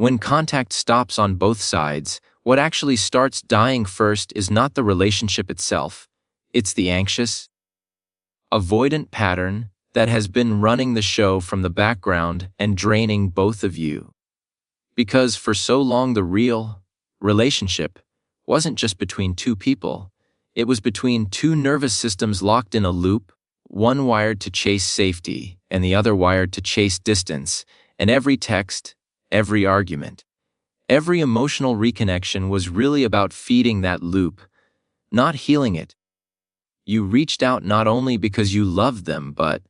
When contact stops on both sides, what actually starts dying first is not the relationship itself, it's the anxious, avoidant pattern that has been running the show from the background and draining both of you. Because for so long the real relationship wasn't just between two people, it was between two nervous systems locked in a loop, one wired to chase safety and the other wired to chase distance, and every text, every argument, every emotional reconnection was really about feeding that loop, not healing it. You reached out not only because you loved them, but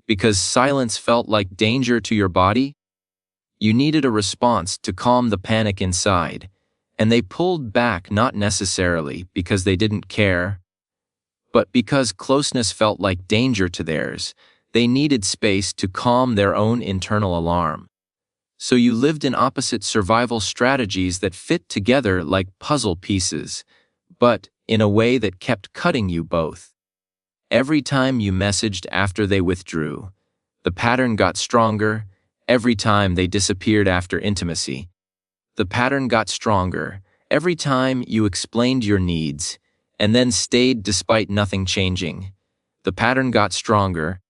because silence felt like danger to your body. You needed a response to calm the panic inside, and they pulled back not necessarily because they didn't care, but because closeness felt like danger to theirs. They needed space to calm their own internal alarm. So you lived in opposite survival strategies that fit together like puzzle pieces, but in a way that kept cutting you both. Every time you messaged after they withdrew, the pattern got stronger. Every time they disappeared after intimacy, the pattern got stronger. Every time you explained your needs and then stayed despite nothing changing, the pattern got stronger.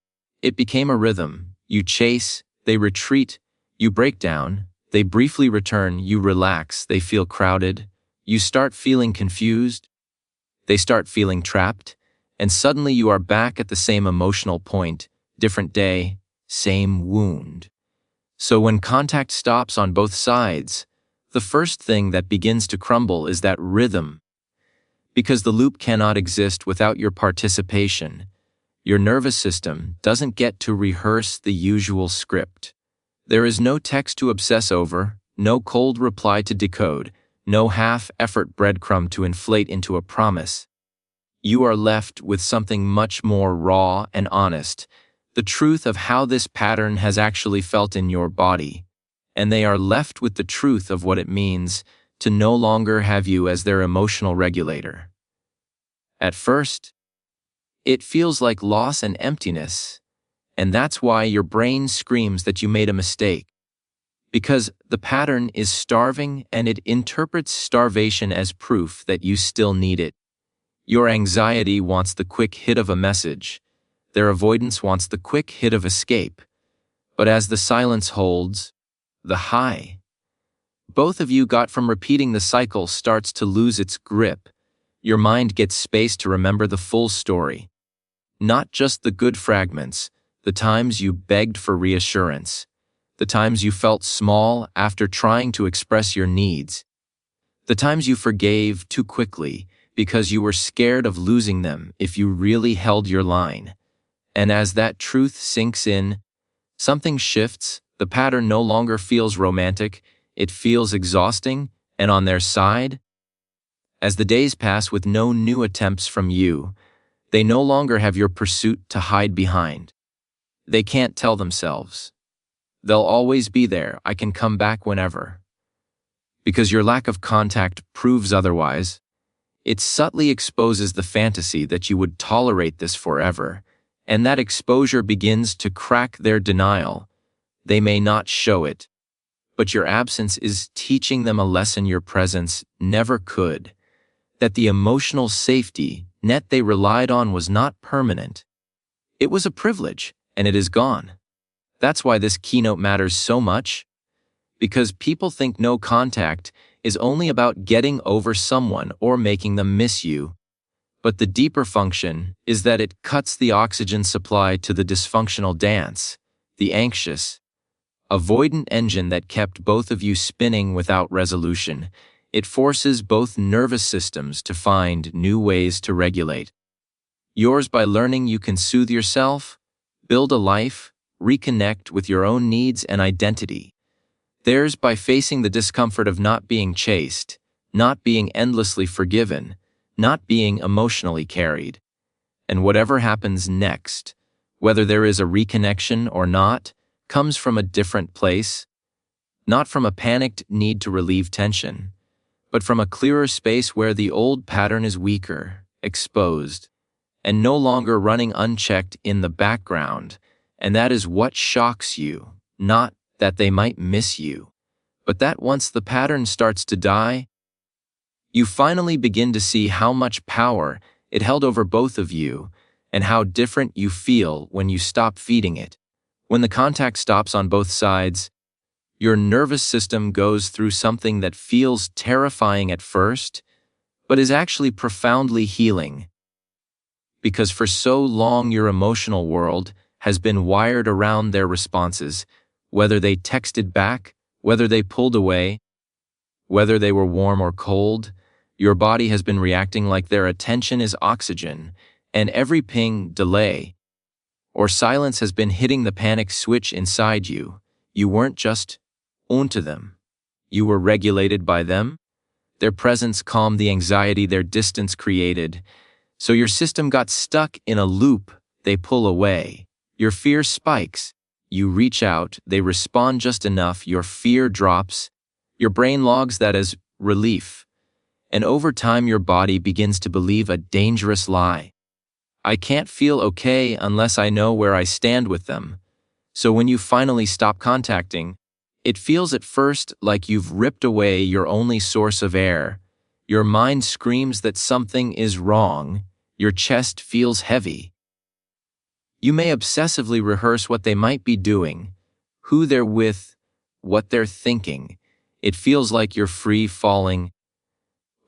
It became a rhythm. You chase, they retreat, you break down, they briefly return, you relax, they feel crowded, you start feeling confused, they start feeling trapped, and suddenly you are back at the same emotional point, different day, same wound. So when contact stops on both sides, the first thing that begins to crumble is that rhythm. Because the loop cannot exist without your participation, your nervous system doesn't get to rehearse the usual script. There is no text to obsess over, no cold reply to decode, no half-effort breadcrumb to inflate into a promise. You are left with something much more raw and honest, the truth of how this pattern has actually felt in your body, and they are left with the truth of what it means to no longer have you as their emotional regulator. At first, it feels like loss and emptiness, and that's why your brain screams that you made a mistake. Because the pattern is starving and it interprets starvation as proof that you still need it. Your anxiety wants the quick hit of a message. Their avoidance wants the quick hit of escape. But as the silence holds, the high both of you got from repeating the cycle starts to lose its grip. Your mind gets space to remember the full story. Not just the good fragments, the times you begged for reassurance, the times you felt small after trying to express your needs, the times you forgave too quickly because you were scared of losing them if you really held your line. And as that truth sinks in, something shifts. The pattern no longer feels romantic, it feels exhausting, and on their side, as the days pass with no new attempts from you, they no longer have your pursuit to hide behind. They can't tell themselves, they'll always be there, I can come back whenever. Because your lack of contact proves otherwise. It subtly exposes the fantasy that you would tolerate this forever, and that exposure begins to crack their denial. They may not show it, but your absence is teaching them a lesson your presence never could, that the emotional safety net they relied on was not permanent. It was a privilege, and it is gone. That's why this keynote matters so much, because people think no contact is only about getting over someone or making them miss you. But the deeper function is that it cuts the oxygen supply to the dysfunctional dance, the anxious, avoidant engine that kept both of you spinning without resolution. It forces both nervous systems to find new ways to regulate. Yours by learning you can soothe yourself, build a life, reconnect with your own needs and identity. Theirs by facing the discomfort of not being chased, not being endlessly forgiven, not being emotionally carried. And whatever happens next, whether there is a reconnection or not, comes from a different place, not from a panicked need to relieve tension, but from a clearer space where the old pattern is weaker, exposed, and no longer running unchecked in the background. And that is what shocks you, not that they might miss you, But that once the pattern starts to die, you finally begin to see how much power it held over both of you and how different you feel when you stop feeding it. When the contact stops on both sides, your nervous system goes through something that feels terrifying at first, but is actually profoundly healing. Because for so long your emotional world has been wired around their responses, whether they texted back, whether they pulled away, whether they were warm or cold, your body has been reacting like their attention is oxygen, and every ping, delay, or silence has been hitting the panic switch inside you. You weren't just onto them. You were regulated by them. Their presence calmed the anxiety their distance created. So your system got stuck in a loop. They pull away. Your fear spikes. You reach out. They respond just enough. Your fear drops. Your brain logs that as relief. And over time your body begins to believe a dangerous lie. I can't feel okay unless I know where I stand with them. So when you finally stop contacting, it feels at first like you've ripped away your only source of air. Your mind screams that something is wrong. Your chest feels heavy. You may obsessively rehearse what they might be doing, who they're with, what they're thinking. It feels like you're free falling.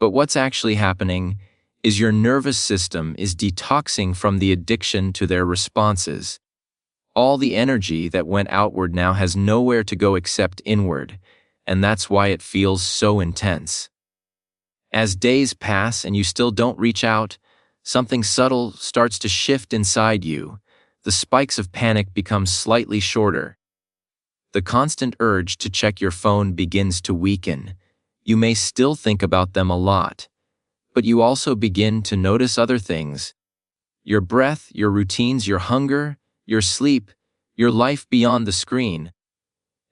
But what's actually happening is your nervous system is detoxing from the addiction to their responses. All the energy that went outward now has nowhere to go except inward, and that's why it feels so intense. As days pass and you still don't reach out, something subtle starts to shift inside you. The spikes of panic become slightly shorter. The constant urge to check your phone begins to weaken. You may still think about them a lot, but you also begin to notice other things. Your breath, your routines, your hunger, your sleep, your life beyond the screen.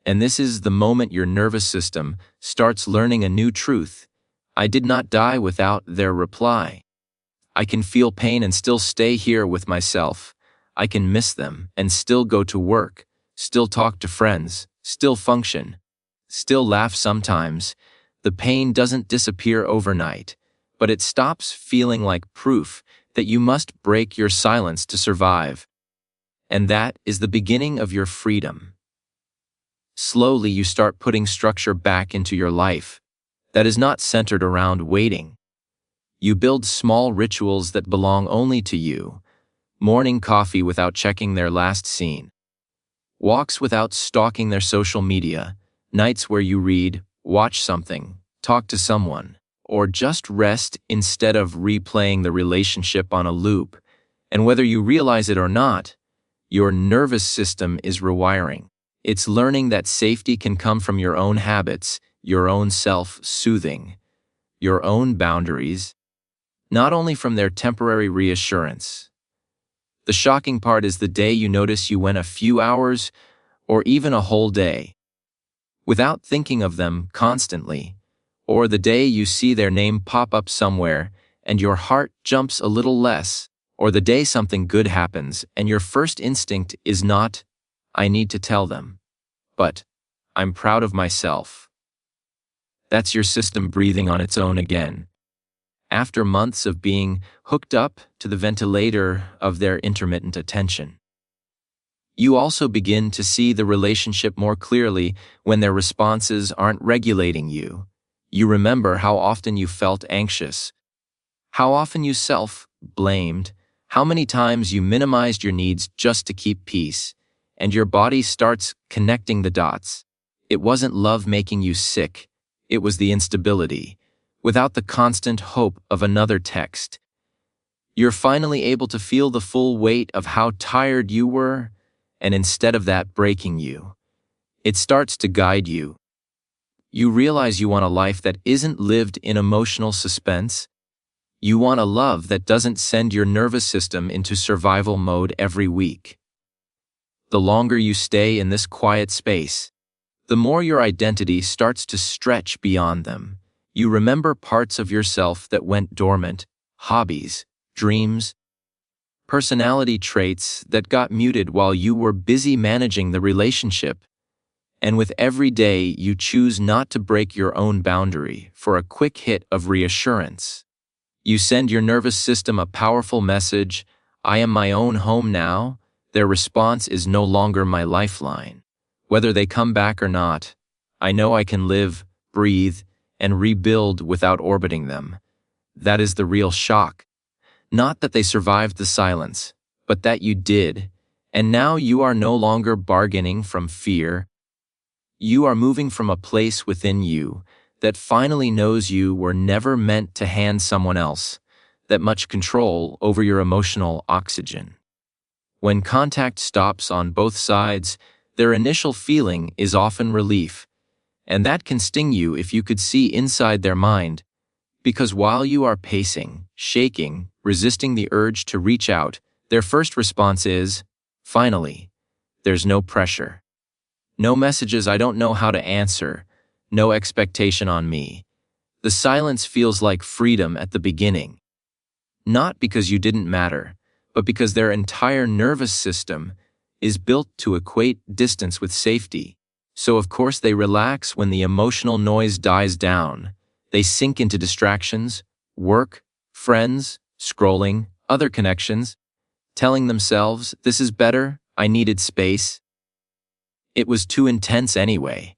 And this is the moment your nervous system starts learning a new truth. I did not die without their reply. I can feel pain and still stay here with myself. I can miss them and still go to work, still talk to friends, still function, still laugh sometimes. The pain doesn't disappear overnight, but it stops feeling like proof that you must break your silence to survive. And that is the beginning of your freedom. Slowly you start putting structure back into your life that is not centered around waiting. You build small rituals that belong only to you. Morning coffee without checking their last scene. Walks without stalking their social media. Nights where you read, watch something, talk to someone, or just rest instead of replaying the relationship on a loop. And whether you realize it or not, your nervous system is rewiring. It's learning that safety can come from your own habits, your own self-soothing, your own boundaries, not only from their temporary reassurance. The shocking part is the day you notice you went a few hours or even a whole day without thinking of them constantly, or the day you see their name pop up somewhere and your heart jumps a little less, or the day something good happens and your first instinct is not, I need to tell them, but I'm proud of myself. That's your system breathing on its own again. After months of being hooked up to the ventilator of their intermittent attention. You also begin to see the relationship more clearly when their responses aren't regulating you. You remember how often you felt anxious, how often you self-blamed, how many times you minimized your needs just to keep peace, and your body starts connecting the dots. It wasn't love making you sick, it was the instability. Without the constant hope of another text, you're finally able to feel the full weight of how tired you were, and instead of that breaking you, it starts to guide you. You realize you want a life that isn't lived in emotional suspense. You want a love that doesn't send your nervous system into survival mode every week. The longer you stay in this quiet space, the more your identity starts to stretch beyond them. You remember parts of yourself that went dormant, hobbies, dreams, personality traits that got muted while you were busy managing the relationship. And with every day, you choose not to break your own boundary for a quick hit of reassurance. You send your nervous system a powerful message: I am my own home now. Their response is no longer my lifeline. Whether they come back or not, I know I can live, breathe, and rebuild without orbiting them. That is the real shock. Not that they survived the silence, but that you did, and now you are no longer bargaining from fear. You are moving from a place within you that finally knows you were never meant to hand someone else that much control over your emotional oxygen. When contact stops on both sides, their initial feeling is often relief, and that can sting you if you could see inside their mind, because while you are pacing, shaking, resisting the urge to reach out, their first response is, finally, there's no pressure. No messages I don't know how to answer, no expectation on me. The silence feels like freedom at the beginning. Not because you didn't matter, but because their entire nervous system is built to equate distance with safety. So of course they relax when the emotional noise dies down. They sink into distractions, work, friends, scrolling, other connections, telling themselves, this is better, I needed space. It was too intense anyway.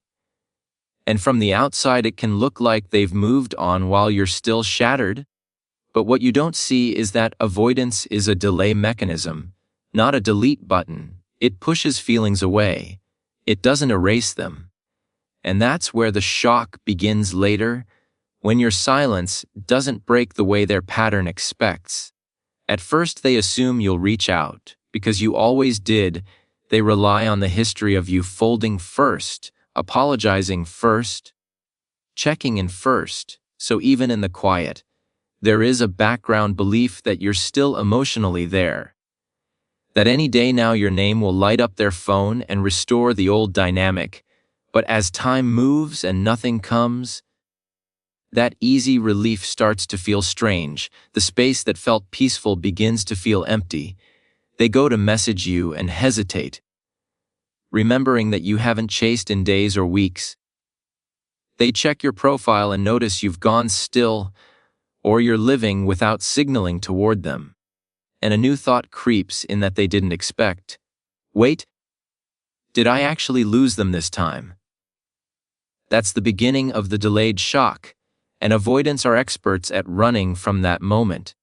And from the outside it can look like they've moved on while you're still shattered. But what you don't see is that avoidance is a delay mechanism, not a delete button. It pushes feelings away. It doesn't erase them. And that's where the shock begins later, when your silence doesn't break the way their pattern expects. At first they assume you'll reach out, because you always did. They rely on the history of you folding first, apologizing first, checking in first, so even in the quiet, there is a background belief that you're still emotionally there. That any day now your name will light up their phone and restore the old dynamic. But as time moves and nothing comes, that easy relief starts to feel strange. The space that felt peaceful begins to feel empty. They go to message you and hesitate, remembering that you haven't chased in days or weeks. They check your profile and notice you've gone still, or you're living without signaling toward them. And a new thought creeps in that they didn't expect. Wait, did I actually lose them this time? That's the beginning of the delayed shock, and avoidants are experts at running from that moment.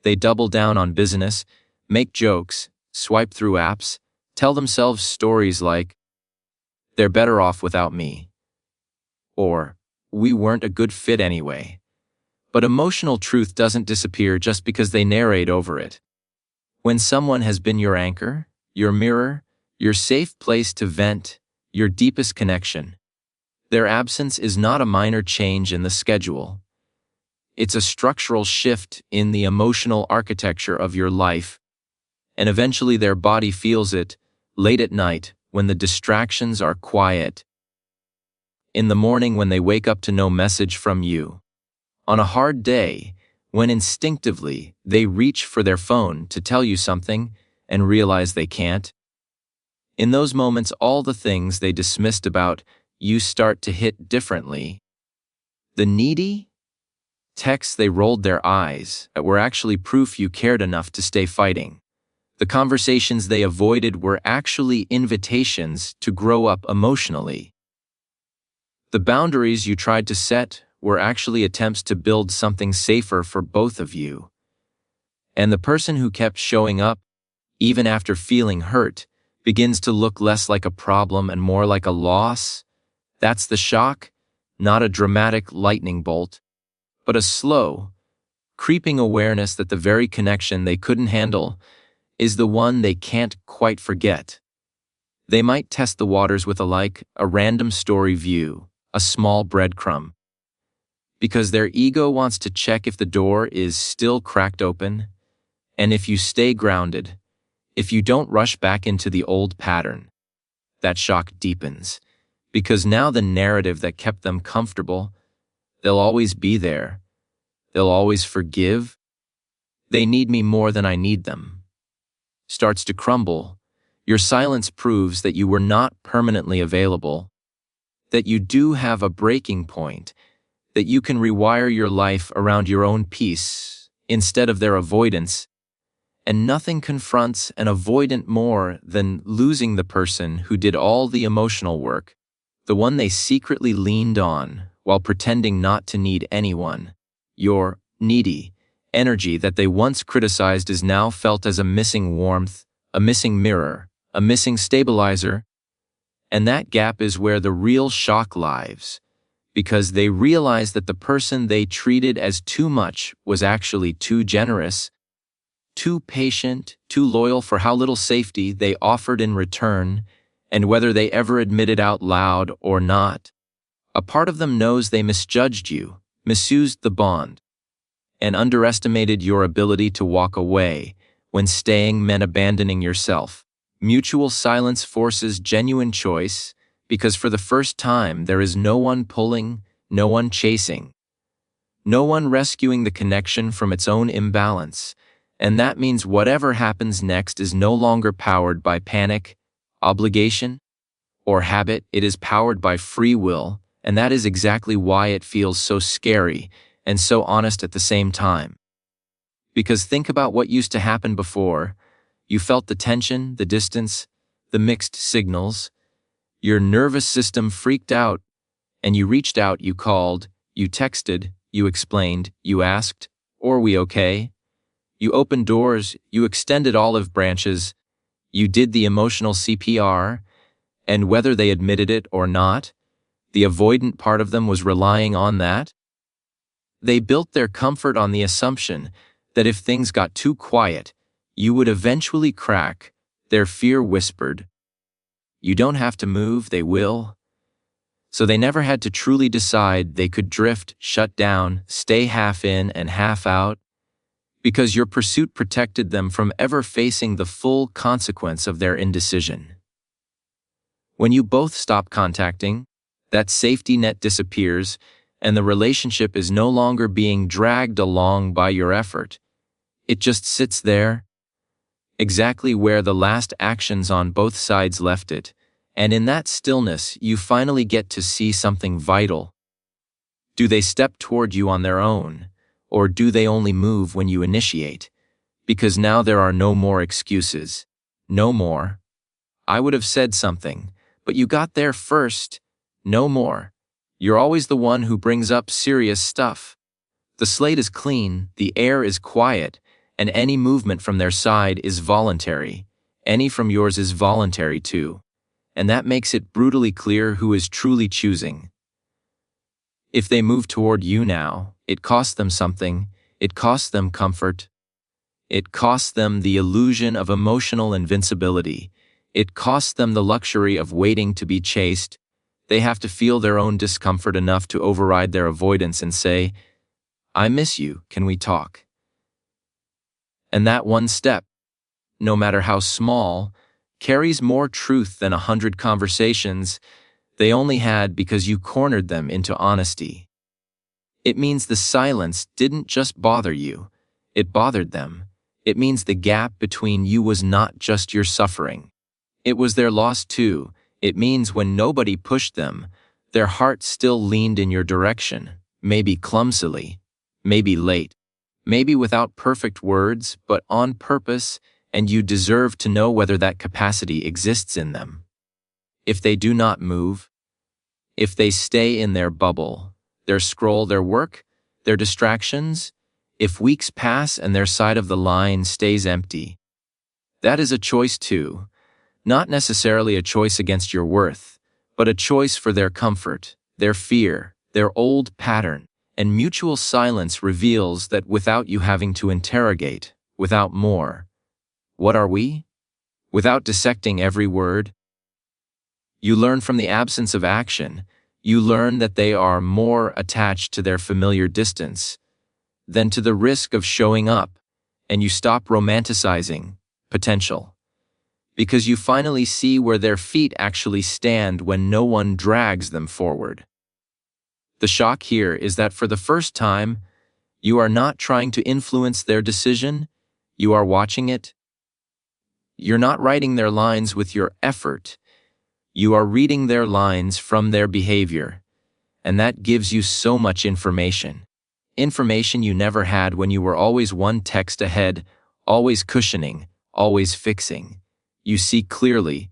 They double down on business, make jokes, swipe through apps, tell themselves stories like, they're better off without me, or we weren't a good fit anyway. But emotional truth doesn't disappear just because they narrate over it. When someone has been your anchor, your mirror, your safe place to vent, your deepest connection, their absence is not a minor change in the schedule. It's a structural shift in the emotional architecture of your life, and eventually their body feels it, late at night, when the distractions are quiet. In the morning when they wake up to no message from you. On a hard day, when instinctively they reach for their phone to tell you something and realize they can't. In those moments, all the things they dismissed about you start to hit differently. The needy texts they rolled their eyes at were actually proof you cared enough to stay fighting. The conversations they avoided were actually invitations to grow up emotionally. The boundaries you tried to set were actually attempts to build something safer for both of you. And the person who kept showing up, even after feeling hurt, begins to look less like a problem and more like a loss. That's the shock, not a dramatic lightning bolt, but a slow, creeping awareness that the very connection they couldn't handle is the one they can't quite forget. They might test the waters with a random story view, a small breadcrumb, because their ego wants to check if the door is still cracked open, and if you stay grounded, if you don't rush back into the old pattern, that shock deepens, because now the narrative that kept them comfortable, they'll always be there, they'll always forgive, they need me more than I need them, starts to crumble. Your silence proves that you were not permanently available, that you do have a breaking point, that you can rewire your life around your own peace instead of their avoidance. And nothing confronts an avoidant more than losing the person who did all the emotional work, the one they secretly leaned on while pretending not to need anyone. Your needy energy that they once criticized is now felt as a missing warmth, a missing mirror, a missing stabilizer. And that gap is where the real shock lies, because they realize that the person they treated as too much was actually too generous, too patient, too loyal for how little safety they offered in return, and whether they ever admitted out loud or not. A part of them knows they misjudged you, misused the bond, and underestimated your ability to walk away when staying meant abandoning yourself. Mutual silence forces genuine choice because for the first time there is no one pulling, no one chasing, no one rescuing the connection from its own imbalance. And that means whatever happens next is no longer powered by panic, obligation, or habit. It is powered by free will, and that is exactly why it feels so scary and so honest at the same time. Because think about what used to happen before. You felt the tension, the distance, the mixed signals. Your nervous system freaked out, and you reached out, you called, you texted, you explained, you asked, "Are we okay?" You opened doors, you extended olive branches, you did the emotional CPR, and whether they admitted it or not, the avoidant part of them was relying on that. They built their comfort on the assumption that if things got too quiet, you would eventually crack. Their fear whispered, "You don't have to move, they will." So they never had to truly decide. They could drift, shut down, stay half in and half out, because your pursuit protected them from ever facing the full consequence of their indecision. When you both stop contacting, that safety net disappears, and the relationship is no longer being dragged along by your effort. It just sits there, exactly where the last actions on both sides left it, and in that stillness you finally get to see something vital. Do they step toward you on their own, or do they only move when you initiate? Because now there are no more excuses. No more, "I would have said something, but you got there first." No more, "You're always the one who brings up serious stuff." The slate is clean, the air is quiet, and any movement from their side is voluntary. Any from yours is voluntary too. And that makes it brutally clear who is truly choosing. If they move toward you now, it costs them something. It costs them comfort. It costs them the illusion of emotional invincibility. It costs them the luxury of waiting to be chased. They have to feel their own discomfort enough to override their avoidance and say, "I miss you, can we talk?" And that one step, no matter how small, carries more truth than 100 conversations they only had because you cornered them into honesty. It means the silence didn't just bother you, it bothered them. It means the gap between you was not just your suffering. It was their loss too. It means when nobody pushed them, their heart still leaned in your direction, maybe clumsily, maybe late, maybe without perfect words, but on purpose, and you deserve to know whether that capacity exists in them. If they do not move, if they stay in their bubble, their scroll, their work, their distractions, if weeks pass and their side of the line stays empty, that is a choice too. Not necessarily a choice against your worth, but a choice for their comfort, their fear, their old pattern, and mutual silence reveals that without you having to interrogate, without more, "What are we?" Without dissecting every word, you learn from the absence of action. You learn that they are more attached to their familiar distance than to the risk of showing up, and you stop romanticizing potential, because you finally see where their feet actually stand when no one drags them forward. The shock here is that for the first time, you are not trying to influence their decision, you are watching it. You're not writing their lines with your effort. You are reading their lines from their behavior, and that gives you so much information. Information you never had when you were always one text ahead, always cushioning, always fixing. You see clearly,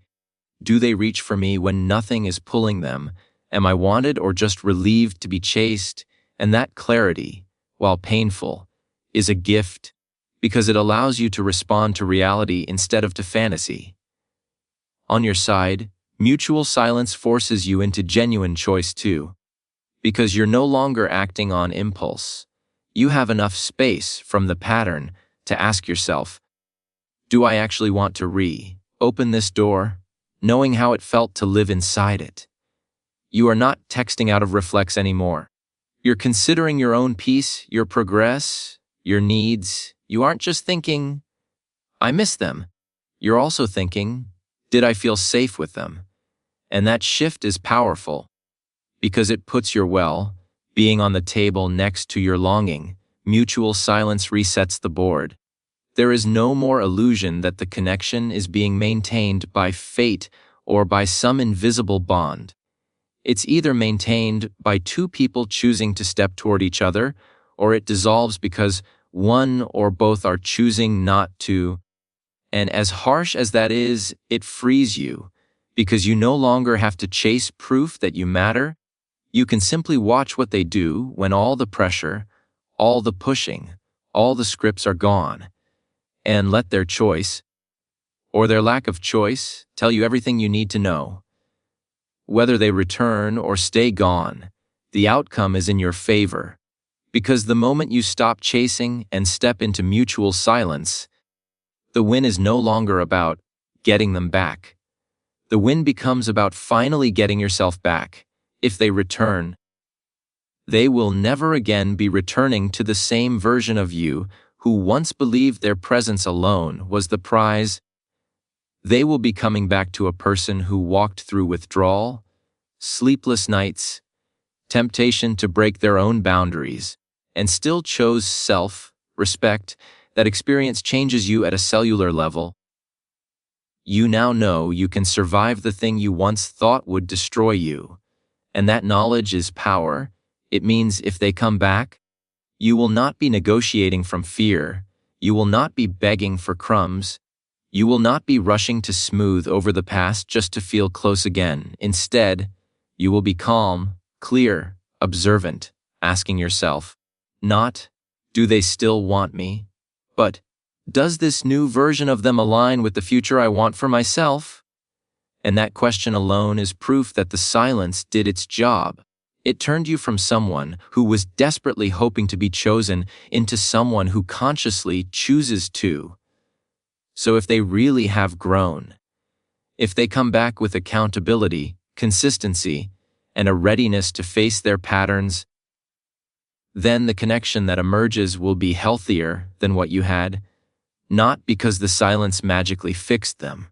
do they reach for me when nothing is pulling them? Am I wanted or just relieved to be chased? And that clarity, while painful, is a gift because it allows you to respond to reality instead of to fantasy. On your side, mutual silence forces you into genuine choice too, because you're no longer acting on impulse. You have enough space from the pattern to ask yourself, do I actually want to open this door, knowing how it felt to live inside it? You are not texting out of reflex anymore. You're considering your own peace, your progress, your needs. You aren't just thinking, I miss them. You're also thinking, did I feel safe with them? And that shift is powerful because it puts your being on the table next to your longing. Mutual silence resets the board. There is no more illusion that the connection is being maintained by fate or by some invisible bond. It's either maintained by two people choosing to step toward each other, or it dissolves because one or both are choosing not to. And as harsh as that is, it frees you, because you no longer have to chase proof that you matter. You can simply watch what they do when all the pressure, all the pushing, all the scripts are gone, and let their choice, or their lack of choice, tell you everything you need to know. Whether they return or stay gone, the outcome is in your favor, because the moment you stop chasing and step into mutual silence, the win is no longer about getting them back. The win becomes about finally getting yourself back. If they return, they will never again be returning to the same version of you who once believed their presence alone was the prize. They will be coming back to a person who walked through withdrawal, sleepless nights, temptation to break their own boundaries, and still chose self-respect. That experience changes you at a cellular level. You now know you can survive the thing you once thought would destroy you, and that knowledge is power. It means if they come back, you will not be negotiating from fear, you will not be begging for crumbs, you will not be rushing to smooth over the past just to feel close again. Instead, you will be calm, clear, observant, asking yourself, not, do they still want me? But, does this new version of them align with the future I want for myself? And that question alone is proof that the silence did its job. It turned you from someone who was desperately hoping to be chosen into someone who consciously chooses to. So if they really have grown, if they come back with accountability, consistency, and a readiness to face their patterns, then the connection that emerges will be healthier than what you had, not because the silence magically fixed them,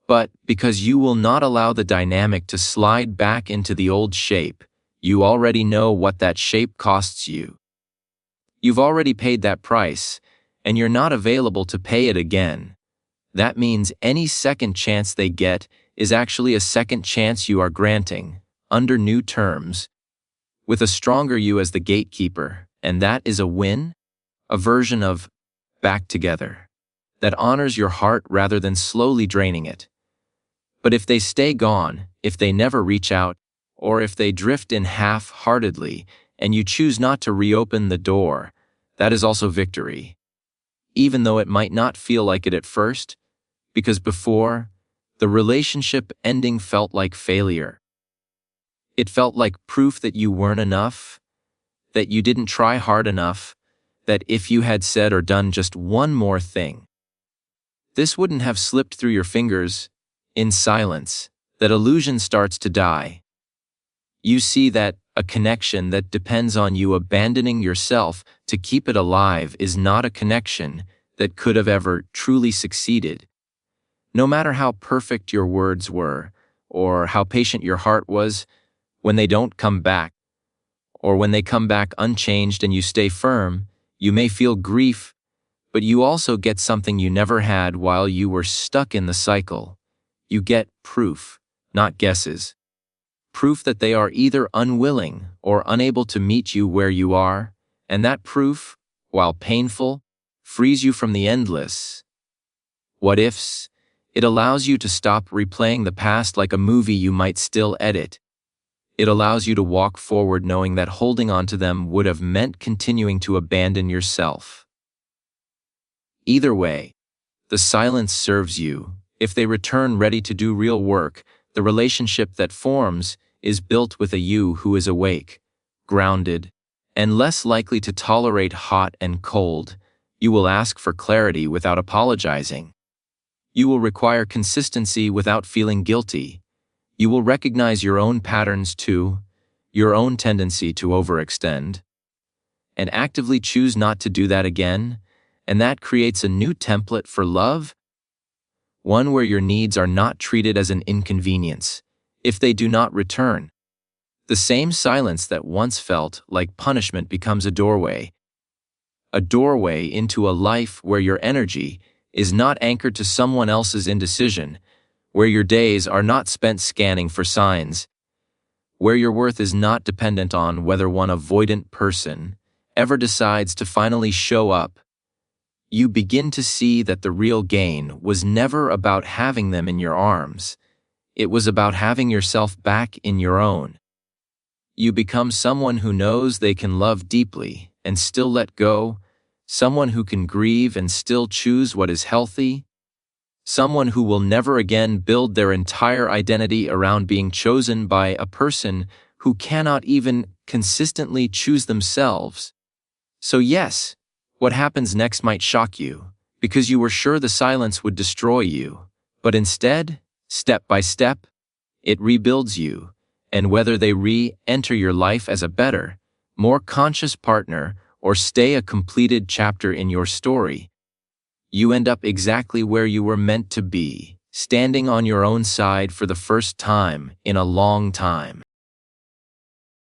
but because you will not allow the dynamic to slide back into the old shape. You already know what that shape costs you. You've already paid that price, and you're not available to pay it again. That means any second chance they get is actually a second chance you are granting, under new terms, with a stronger you as the gatekeeper, and that is a win, a version of back together that honors your heart rather than slowly draining it. But if they stay gone, if they never reach out, or if they drift in half-heartedly and you choose not to reopen the door, that is also victory. Even though it might not feel like it at first, because before, the relationship ending felt like failure. It felt like proof that you weren't enough, that you didn't try hard enough, that if you had said or done just one more thing, this wouldn't have slipped through your fingers. In silence, that illusion starts to die. You see that a connection that depends on you abandoning yourself to keep it alive is not a connection that could have ever truly succeeded. No matter how perfect your words were, or how patient your heart was, when they don't come back, or when they come back unchanged and you stay firm, you may feel grief, but you also get something you never had while you were stuck in the cycle. You get proof not guesses. Proof that they are either unwilling or unable to meet you where you are, and that proof, while painful, frees you from the endless what ifs. It allows you to stop replaying the past like a movie you might still edit. It allows you to walk forward knowing that holding on to them would have meant continuing to abandon yourself. Either way, the silence serves you. If they return ready to do real work, the relationship that forms is built with a you who is awake, grounded, and less likely to tolerate hot and cold. You will ask for clarity without apologizing. You will require consistency without feeling guilty. You will recognize your own patterns too, your own tendency to overextend, and actively choose not to do that again, and that creates a new template for love, one where your needs are not treated as an inconvenience if they do not return. The same silence that once felt like punishment becomes a doorway into a life where your energy is not anchored to someone else's indecision, where your days are not spent scanning for signs, where your worth is not dependent on whether one avoidant person ever decides to finally show up. You begin to see that the real gain was never about having them in your arms. It was about having yourself back in your own. You become someone who knows they can love deeply and still let go, someone who can grieve and still choose what is healthy, someone who will never again build their entire identity around being chosen by a person who cannot even consistently choose themselves. So yes, what happens next might shock you, because you were sure the silence would destroy you, but instead, step by step, it rebuilds you, and whether they re-enter your life as a better, more conscious partner or stay a completed chapter in your story, you end up exactly where you were meant to be, standing on your own side for the first time in a long time.